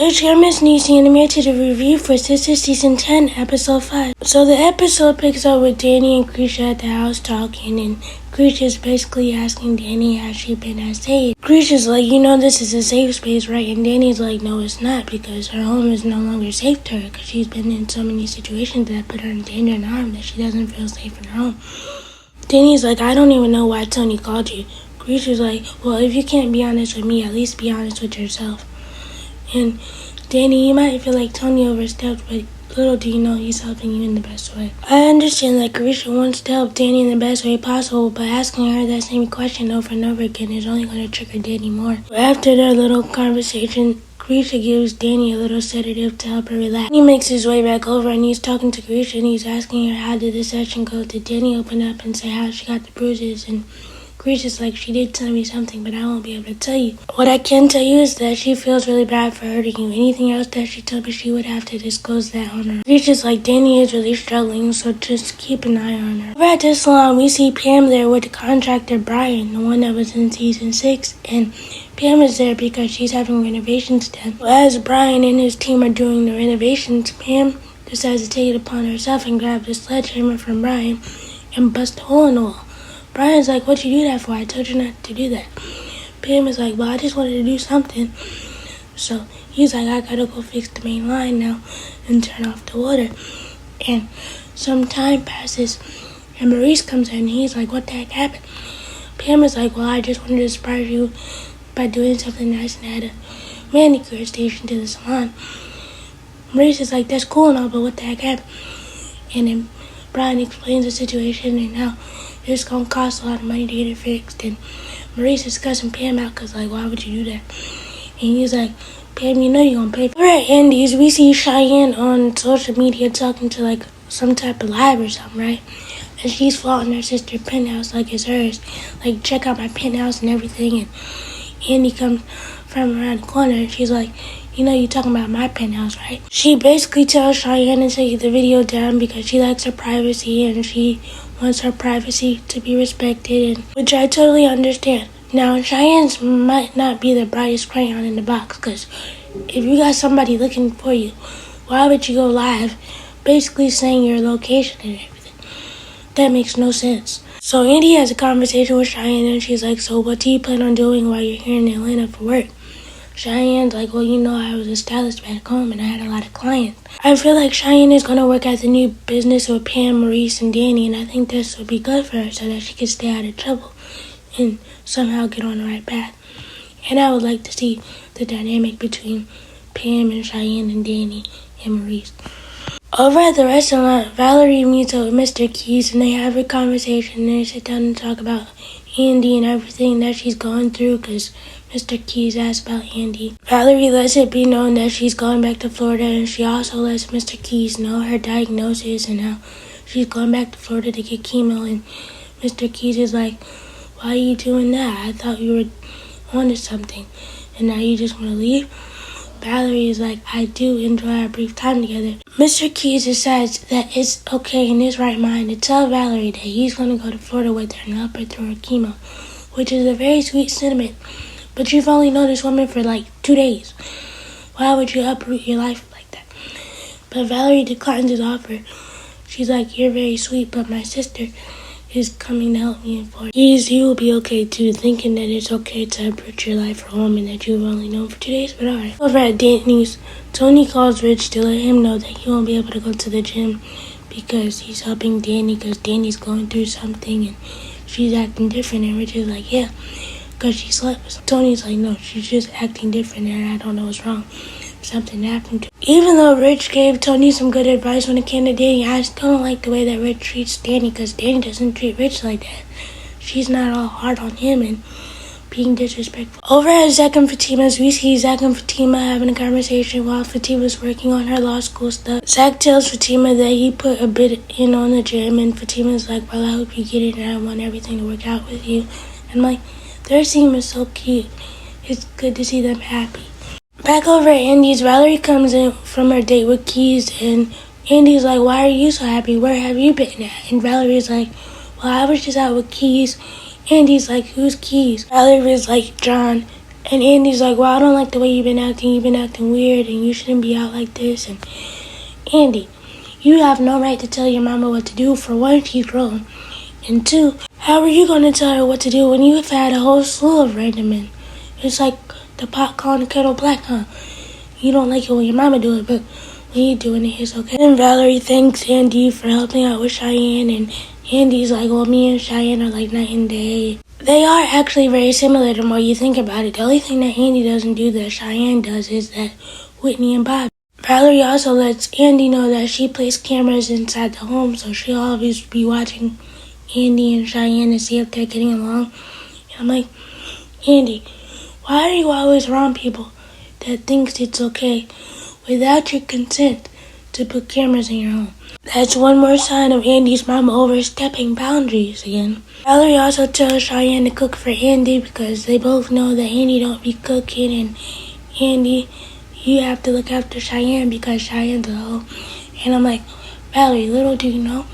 it's your Missniecy, and I'm here to do a review for Sistas Season 10, Episode 5. So the episode picks up with Danny and Grisha at the house talking, and Grisha's basically asking Danny how she been at safe. Grisha's like, this is a safe space, right? And Danny's like, no, it's not, because her home is no longer safe to her, because she's been in so many situations that put her in danger and harm that she doesn't feel safe in her home. Danny's like, I don't even know why Tony called you. Grisha's like, well, if you can't be honest with me, at least be honest with yourself. And Danny, you might feel like Tony overstepped, but little do you know he's helping you in the best way. I understand that Grisha wants to help Danny in the best way possible, but asking her that same question over and over again is only going to trigger Danny more. After their little conversation, Grisha gives Danny a little sedative to help her relax. He makes his way back over and he's talking to Grisha and he's asking her how did the session go. Did Danny open up and say how she got the bruises? And Grisha's like, she did tell me something, but I won't be able to tell you. What I can tell you is that she feels really bad for hurting you. Anything else that she told me, she would have to disclose that on her. Grisha's like, Danny is really struggling, so just keep an eye on her. Over at the salon, we see Pam there with the contractor Brian, the one that was in Season 6, and Pam is there because she's having renovations done. As Brian and his team are doing the renovations, Pam decides to take it upon herself and grab the sledgehammer from Brian and bust a hole in the wall. Brian's like, what'd you do that for? I told you not to do that. Pam is like, well, I just wanted to do something. So he's like, I gotta go fix the main line now and turn off the water. And some time passes and Maurice comes in and he's like, what the heck happened? Pam is like, well, I just wanted to surprise you by doing something nice and add a manicure station to the salon. Maurice is like, that's cool and all, but what the heck happened? And then Brian explains the situation and how it's gonna cost a lot of money to get it fixed. And Maurice is cussing Pam out because, like, why would you do that? And he's like, Pam, you know you're gonna pay for it. We're at Andy's. We see Cheyenne on social media talking to, like, some type of live or something, right? And she's flaunting her sister's penthouse like it's hers. Like, check out my penthouse and everything. And Andy comes from around the corner and she's like, you're talking about my penthouse, right? She basically tells Cheyenne to take the video down because she likes her privacy and she wants her privacy to be respected, which I totally understand. Now, Cheyenne's might not be the brightest crayon in the box, because if you got somebody looking for you, why would you go live basically saying your location and everything? That makes no sense. So Andy has a conversation with Cheyenne and she's like, so what do you plan on doing while you're here in Atlanta for work? Cheyenne's like, well, I was a stylist back home and I had a lot of clients. I feel like Cheyenne is going to work at the new business with Pam, Maurice, and Danny, and I think this would be good for her so that she can stay out of trouble and somehow get on the right path. And I would like to see the dynamic between Pam and Cheyenne and Danny and Maurice. Over at the restaurant, Valerie meets up with Mr. Keys and they have a conversation and they sit down and talk about Andy and everything that she's going through because Mr. Keys asked about Andy. Valerie lets it be known that she's going back to Florida and she also lets Mr. Keys know her diagnosis and how she's going back to Florida to get chemo. And Mr. Keys is like, why are you doing that? I thought you were onto something and now you just want to leave? Valerie is like, I do enjoy our brief time together. Mr. Keys decides that it's okay in his right mind to tell Valerie that he's going to go to Florida with her and help her through her chemo, which is a very sweet sentiment. But you've only known this woman for like 2 days. Why would you uproot your life like that? But Valerie declines his offer. She's like, you're very sweet, but my sister is coming to help me in Florida. He will be okay too, thinking that it's okay to uproot your life for a woman that you've only known for 2 days, but alright. Over at Danny's, Tony calls Rich to let him know that he won't be able to go to the gym because he's helping Danny because Danny's going through something and she's acting different. And Rich is like, yeah, because she slept. Tony's like, no, she's just acting different and I don't know what's wrong. Something happened to her. Even though Rich gave Tony some good advice when it came to Danny, I still don't like the way that Rich treats Danny because Danny doesn't treat Rich like that. She's not all hard on him and being disrespectful. Over at Zach and Fatima's, we see Zach and Fatima having a conversation while Fatima's working on her law school stuff. Zach tells Fatima that he put a bid in on the gym and Fatima's like, well, I hope you get it and I want everything to work out with you. And like, their scene is so cute. It's good to see them happy. Back over at Andy's, Valerie comes in from her date with Keys, and Andy's like, why are you so happy? Where have you been at? And Valerie's like, well, I was just out with Keys. Andy's like, who's Keys? Valerie's like, John. And Andy's like, well, I don't like the way you've been acting weird, and you shouldn't be out like this. And Andy, you have no right to tell your mama what to do. For one, she's grown. And two, how are you going to tell her what to do when you've had a whole slew of random men? It's like the pot calling the kettle black, huh? You don't like it when your mama do it, but when you doing it, it's okay. And Valerie thanks Andy for helping out with Cheyenne, and Andy's like, well, me and Cheyenne are like night and day. They are actually very similar the more you think about it. The only thing that Andy doesn't do that Cheyenne does is that Whitney and Bob. Valerie also lets Andy know that she placed cameras inside the home, so she'll always be watching Andy and Cheyenne to see if they're getting along. And I'm like, Andy, why are you always around people that thinks it's okay without your consent to put cameras in your home? That's one more sign of Andy's mom overstepping boundaries again. Valerie also tells Cheyenne to cook for Andy because they both know that Andy don't be cooking, and Andy, you have to look after Cheyenne because Cheyenne's a hoe. And I'm like, Valerie, little do you know,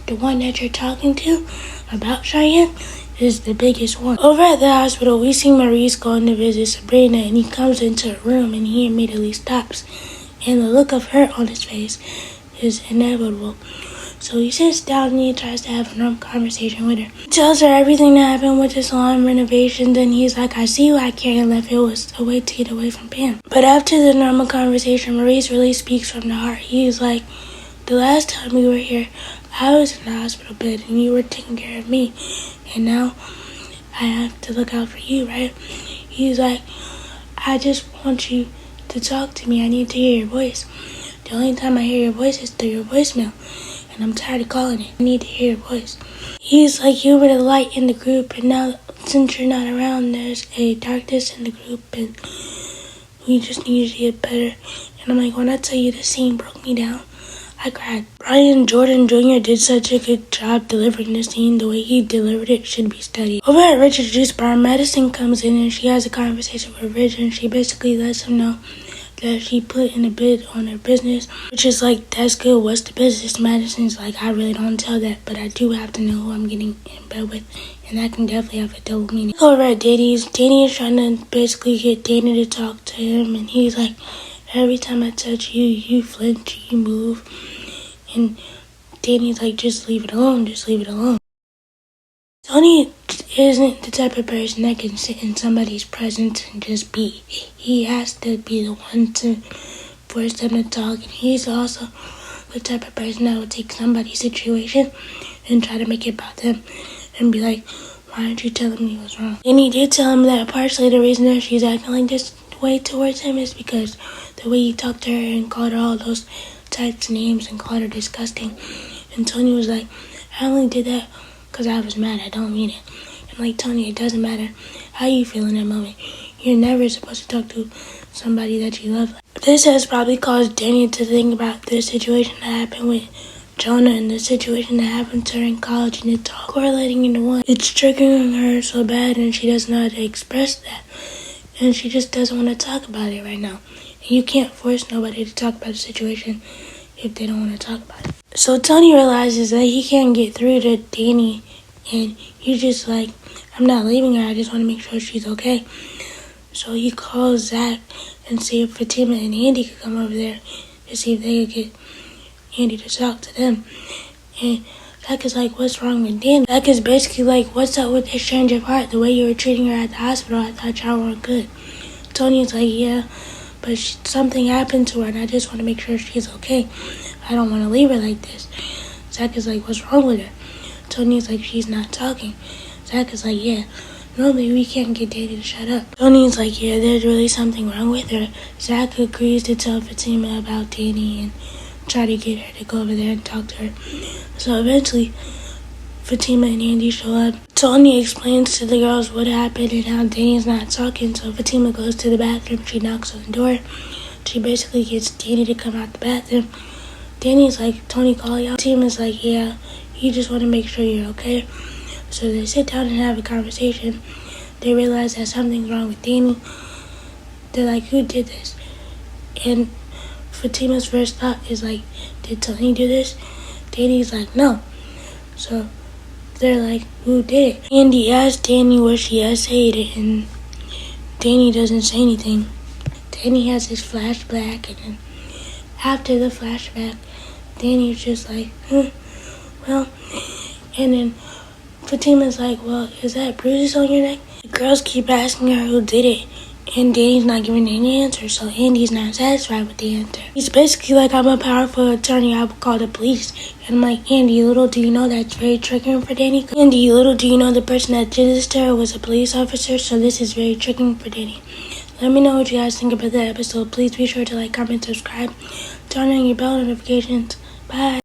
the one that you're talking to about Cheyenne is the biggest one. Over at the hospital, we see Maurice going to visit Sabrina, and he comes into her room and he immediately stops. And the look of hurt on his face is inevitable. So he sits down and he tries to have a normal conversation with her. He tells her everything that happened with the salon renovations, and he's like, I see why Karen left. It was a way to get away from Pam. But after the normal conversation, Maurice really speaks from the heart. He's like, the last time we were here, I was in the hospital bed and you were taking care of me. And now I have to look out for you, right? He's like, I just want you to talk to me. I need to hear your voice. The only time I hear your voice is through your voicemail. And I'm tired of calling it. I need to hear your voice. He's like, you were the light in the group, and now since you're not around, there's a darkness in the group, and we just need to get better. And I'm like, when I tell you the scene broke me down, I cried. Brian Jordan Jr. did such a good job delivering the scene. The way he delivered it should be studied. Over at Richard's Juice Bar, Madison comes in and she has a conversation with Richard, and she basically lets him know that she put in a bid on her business, which is like, that's good, what's the business? Madison's like, I really don't tell that, but I do have to know who I'm getting in bed with, and that can definitely have a double meaning. Over at Danny's, Danny is trying to basically get Danny to talk to him, and he's like, every time I touch you, you flinch, you move, and Danny's like, just leave it alone, just leave it alone. Tony isn't the type of person that can sit in somebody's presence and just be. He has to be the one to force them to talk. And he's also the type of person that would take somebody's situation and try to make it about them and be like, why aren't you telling me what's wrong? And he did tell him that partially the reason that she's acting like this way towards him is because the way he talked to her and called her all those types of names and called her disgusting. And Tony was like, I only did that because I was mad. I don't mean it. And like, Tony, it doesn't matter how you feel in that moment. You're never supposed to talk to somebody that you love. This has probably caused Danny to think about the situation that happened with Jonah and the situation that happened to her in college, and it's all correlating into one. It's triggering her so bad, and she doesn't know how to express that. And she just doesn't want to talk about it right now. And you can't force nobody to talk about a situation if they don't want to talk about it. So Tony realizes that he can't get through to Danny, and he's just like, I'm not leaving her, I just want to make sure she's okay. So he calls Zach and see if Fatima and Andy could come over there to see if they could get Andy to talk to them. And Zach is like, what's wrong with Danny? Zach is basically like, what's up with this change of heart? The way you were treating her at the hospital, I thought y'all weren't good. Tony's like, yeah, but something happened to her, and I just want to make sure she's okay. I don't want to leave her like this. Zach is like, what's wrong with her? Tony's like, she's not talking. Zach is like, yeah, normally we can't get Danny to shut up. Tony's like, yeah, there's really something wrong with her. Zach agrees to tell Fatima about Danny and try to get her to go over there and talk to her. So eventually, Fatima and Andy show up. Tony explains to the girls what happened and how Danny's not talking. So Fatima goes to the bathroom. She knocks on the door. She basically gets Danny to come out the bathroom. Danny's like, Tony, call y'all. Fatima's like, yeah, you just want to make sure you're okay. So they sit down and have a conversation. They realize that something's wrong with Danny. They're like, who did this? And Fatima's first thought is like, did Tony do this? Danny's like, no. So they're like, who did it? Andy asked Danny where she essayed it, and Danny doesn't say anything. Danny has his flashback, and then after the flashback, Danny's just like, well, and then Fatima's like, well, is that bruises on your neck? The girls keep asking her who did it, and Danny's not giving any answer, so Andy's not satisfied with the answer. He's basically like, I'm a powerful attorney, I would call the police. And I'm like, Andy, little do you know that's very triggering for Danny. Andy, little do you know the person that did this to her was a police officer, so this is very triggering for Danny. Let me know what you guys think about the episode. Please be sure to like, comment, subscribe, turn on your bell notifications. Bye.